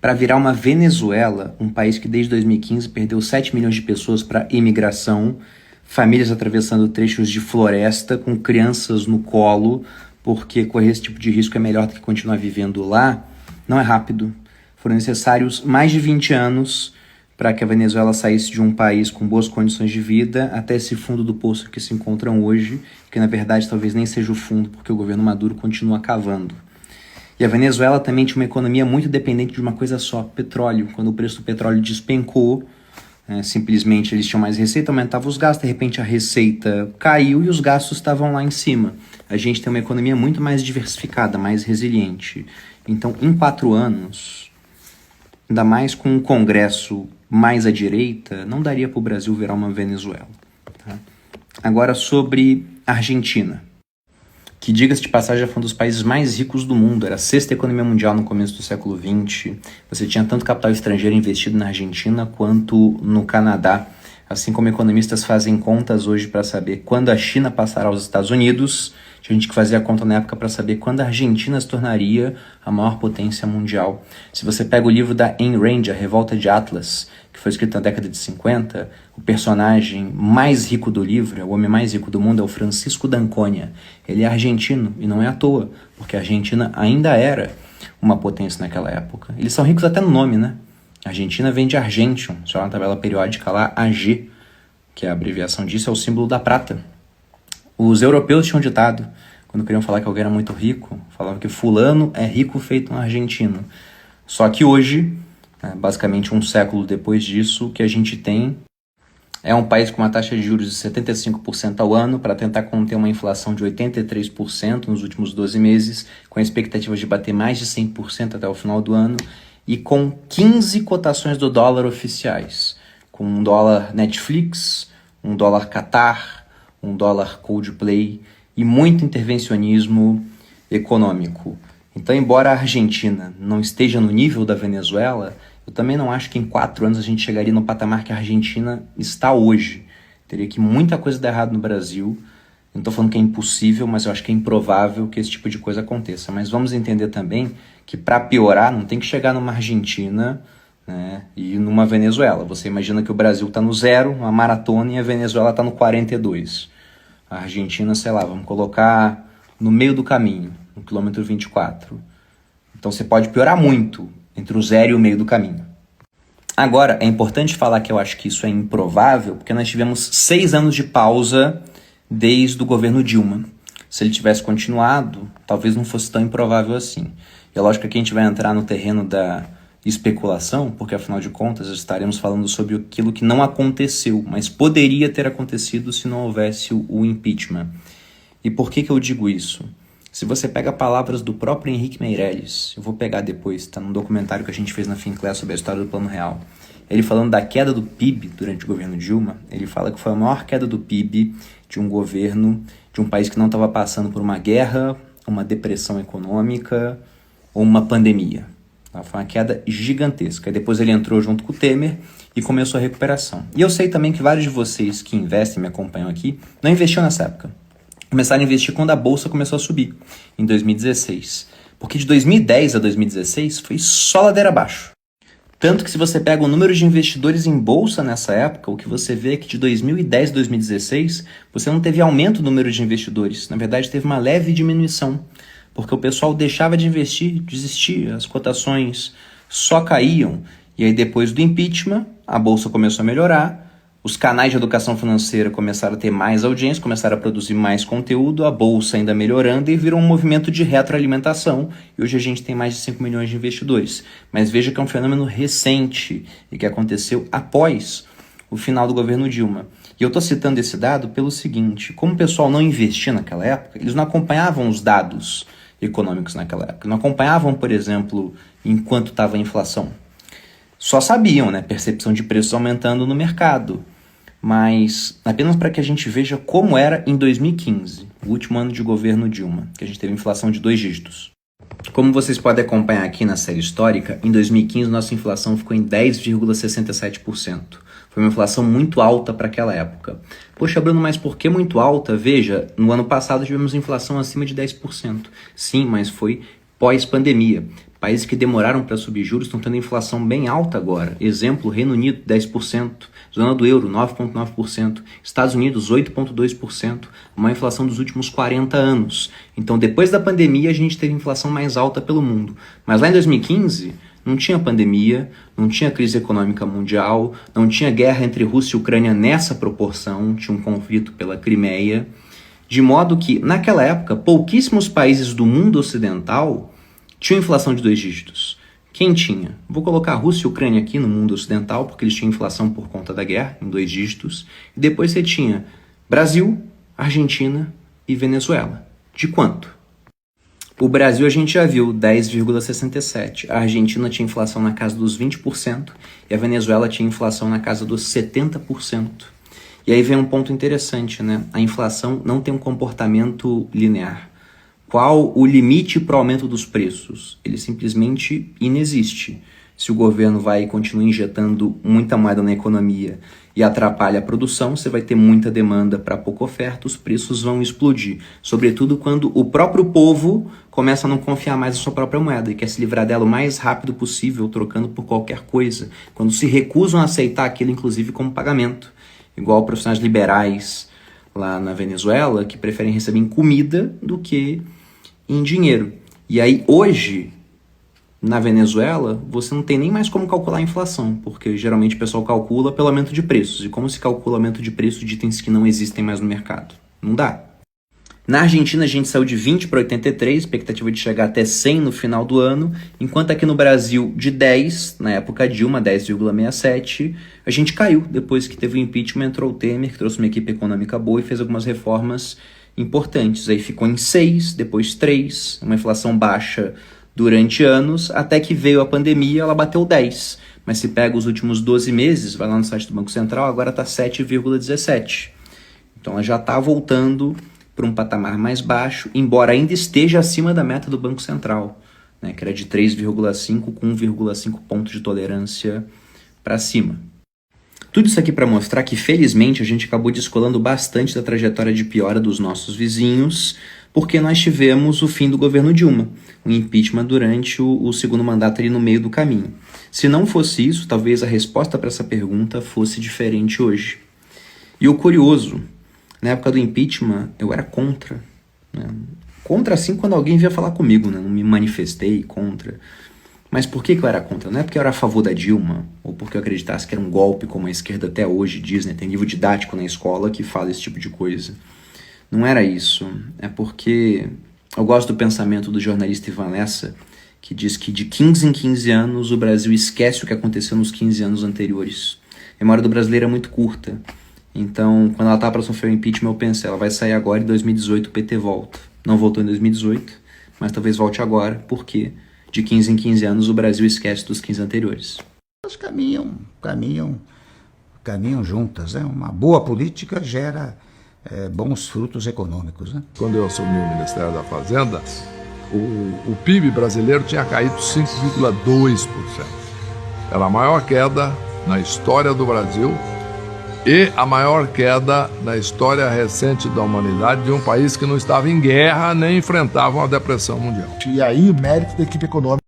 para virar uma Venezuela, um país que desde 2015 perdeu 7 milhões de pessoas para imigração, famílias atravessando trechos de floresta com crianças no colo, porque correr esse tipo de risco é melhor do que continuar vivendo lá, não é rápido. Foram necessários mais de 20 anos para que a Venezuela saísse de um país com boas condições de vida até esse fundo do poço que se encontram hoje, que na verdade talvez nem seja o fundo, porque o governo Maduro continua cavando. E a Venezuela também tinha uma economia muito dependente de uma coisa só, petróleo. Quando o preço do petróleo despencou, simplesmente eles tinham mais receita, aumentava os gastos, de repente a receita caiu e os gastos estavam lá em cima. A gente tem uma economia muito mais diversificada, mais resiliente. Então, em 4 anos, ainda mais com um Congresso mais à direita, não daria para o Brasil virar uma Venezuela. Tá? Agora sobre a Argentina, que, diga-se de passagem, foi um dos países mais ricos do mundo, era a 6ª economia mundial no começo do século XX. Você tinha tanto capital estrangeiro investido na Argentina quanto no Canadá, assim como economistas fazem contas hoje para saber quando a China passará aos Estados Unidos. Tinha gente que fazia a conta na época para saber quando a Argentina se tornaria a maior potência mundial. Se você pega o livro da Ayn Rand, A Revolta de Atlas, que foi escrito na década de 50, o personagem mais rico do livro, o homem mais rico do mundo, é o Francisco d'Anconia. Ele é argentino, e não é à toa, porque a Argentina ainda era uma potência naquela época. Eles são ricos até no nome, né? A Argentina vem de Argentium, só na tabela periódica lá, AG, que é a abreviação disso, é o símbolo da prata. Os europeus tinham ditado, quando queriam falar que alguém era muito rico, falavam que fulano é rico feito um argentino. Só que hoje, basicamente um século depois disso, o que a gente tem é um país com uma taxa de juros de 75% ao ano para tentar conter uma inflação de 83% nos últimos 12 meses, com a expectativa de bater mais de 100% até o final do ano, e com 15 cotações do dólar oficiais, com um dólar Netflix, um dólar Qatar, um dólar Coldplay e muito intervencionismo econômico. Então, embora a Argentina não esteja no nível da Venezuela, eu também não acho que em 4 anos a gente chegaria no patamar que a Argentina está hoje. Teria que muita coisa dar errado no Brasil. Não estou falando que é impossível, mas eu acho que é improvável que esse tipo de coisa aconteça. Mas vamos entender também que, para piorar, não tem que chegar numa Argentina, né, e numa Venezuela. Você imagina que o Brasil está no 0, uma maratona, e a Venezuela está no 42. A Argentina, sei lá, vamos colocar no meio do caminho, no quilômetro 24. Então você pode piorar muito entre o 0 e o meio do caminho. Agora, é importante falar que eu acho que isso é improvável, porque nós tivemos 6 anos de pausa desde o governo Dilma. Se ele tivesse continuado, talvez não fosse tão improvável assim. E é lógico que a gente vai entrar no terreno da especulação, porque afinal de contas estaremos falando sobre aquilo que não aconteceu, mas poderia ter acontecido se não houvesse o impeachment. E por que eu digo isso? Se você pega palavras do próprio Henrique Meirelles, eu vou pegar depois, tá num documentário que a gente fez na Finclair sobre a história do Plano Real, ele falando da queda do PIB durante o governo Dilma, ele fala que foi a maior queda do PIB de um governo, de um país que não estava passando por uma guerra, uma depressão econômica ou uma pandemia. Foi uma queda gigantesca. E depois ele entrou junto com o Temer e começou a recuperação. E eu sei também que vários de vocês que investem, me acompanham aqui, não investiram nessa época. Começaram a investir quando a bolsa começou a subir, em 2016. Porque de 2010 a 2016 foi só ladeira abaixo. Tanto que se você pega o número de investidores em bolsa nessa época, o que você vê é que de 2010 a 2016 você não teve aumento do número de investidores. Na verdade, teve uma leve diminuição. Porque o pessoal deixava de investir, desistia, as cotações só caíam. E aí depois do impeachment, a bolsa começou a melhorar, os canais de educação financeira começaram a ter mais audiência, começaram a produzir mais conteúdo, a bolsa ainda melhorando e virou um movimento de retroalimentação. E hoje a gente tem mais de 5 milhões de investidores. Mas veja que é um fenômeno recente e que aconteceu após o final do governo Dilma. E eu estou citando esse dado pelo seguinte, como o pessoal não investia naquela época, eles não acompanhavam os dados econômicos naquela época. Não acompanhavam, por exemplo, enquanto estava a inflação. Só sabiam, né? Percepção de preços aumentando no mercado. Mas apenas para que a gente veja como era em 2015, o último ano de governo Dilma, que a gente teve inflação de 2 dígitos. Como vocês podem acompanhar aqui na série histórica, em 2015 nossa inflação ficou em 10,67%. Foi uma inflação muito alta para aquela época. Poxa, Bruno, mas por que muito alta? Veja, no ano passado tivemos inflação acima de 10%. Sim, mas foi pós-pandemia. Países que demoraram para subir juros estão tendo inflação bem alta agora. Exemplo, Reino Unido, 10%. Zona do euro, 9,9%. Estados Unidos, 8,2%. A maior inflação dos últimos 40 anos. Então, depois da pandemia, a gente teve inflação mais alta pelo mundo. Mas lá em 2015, não tinha pandemia, não tinha crise econômica mundial, não tinha guerra entre Rússia e Ucrânia nessa proporção, tinha um conflito pela Crimeia. De modo que, naquela época, pouquíssimos países do mundo ocidental tinham inflação de 2 dígitos. Quem tinha? Vou colocar a Rússia e a Ucrânia aqui no mundo ocidental, porque eles tinham inflação por conta da guerra, em 2 dígitos. E depois você tinha Brasil, Argentina e Venezuela. De quanto? O Brasil a gente já viu, 10,67%. A Argentina tinha inflação na casa dos 20% e a Venezuela tinha inflação na casa dos 70%. E aí vem um ponto interessante, né? A inflação não tem um comportamento linear. Qual o limite para o aumento dos preços? Ele simplesmente inexiste. Se o governo vai e continua injetando muita moeda na economia e atrapalha a produção, você vai ter muita demanda para pouca oferta, os preços vão explodir. Sobretudo quando o próprio povo começa a não confiar mais na sua própria moeda e quer se livrar dela o mais rápido possível, trocando por qualquer coisa. Quando se recusam a aceitar aquilo, inclusive, como pagamento. Igual profissionais liberais lá na Venezuela, que preferem receber em comida do que em dinheiro. E aí, hoje, na Venezuela, você não tem nem mais como calcular a inflação, porque geralmente o pessoal calcula pelo aumento de preços. E como se calcula aumento de preço de itens que não existem mais no mercado? Não dá. Na Argentina, a gente saiu de 20 para 83, expectativa de chegar até 100 no final do ano, enquanto aqui no Brasil, de 10, na época Dilma, 10,67, a gente caiu. Depois que teve o impeachment, entrou o Temer, que trouxe uma equipe econômica boa e fez algumas reformas importantes. Aí ficou em 6, depois 3, uma inflação baixa durante anos, até que veio a pandemia, ela bateu 10. Mas se pega os últimos 12 meses, vai lá no site do Banco Central, agora está 7,17. Então ela já está voltando para um patamar mais baixo, embora ainda esteja acima da meta do Banco Central, né, que era de 3,5 com 1,5 pontos de tolerância para cima. Tudo isso aqui para mostrar que, felizmente, a gente acabou descolando bastante da trajetória de piora dos nossos vizinhos, porque nós tivemos o fim do governo Dilma, o impeachment durante o segundo mandato ali no meio do caminho. Se não fosse isso, talvez a resposta para essa pergunta fosse diferente hoje. E o curioso, na época do impeachment, eu era contra. Né? Contra, assim, quando alguém vinha falar comigo, né? Não me manifestei contra. Mas por que eu era contra? Não é porque eu era a favor da Dilma, ou porque eu acreditasse que era um golpe, como a esquerda até hoje diz, né? Tem livro didático na escola que fala esse tipo de coisa. Não era isso. É porque eu gosto do pensamento do jornalista Ivan Lessa, que diz que de 15 em 15 anos o Brasil esquece o que aconteceu nos 15 anos anteriores. A memória do brasileiro é muito curta. Então, quando ela estava para sofrer o impeachment, eu pensei, ela vai sair agora e em 2018 o PT volta. Não voltou em 2018, mas talvez volte agora, porque de 15 em 15 anos o Brasil esquece dos 15 anteriores. Elas caminham juntas, né? Uma boa política gera bons frutos econômicos, né? Quando eu assumi o Ministério da Fazenda, o PIB brasileiro tinha caído 5,2%. Era a maior queda na história do Brasil e a maior queda na história recente da humanidade de um país que não estava em guerra nem enfrentava uma depressão mundial. E aí o mérito da equipe econômica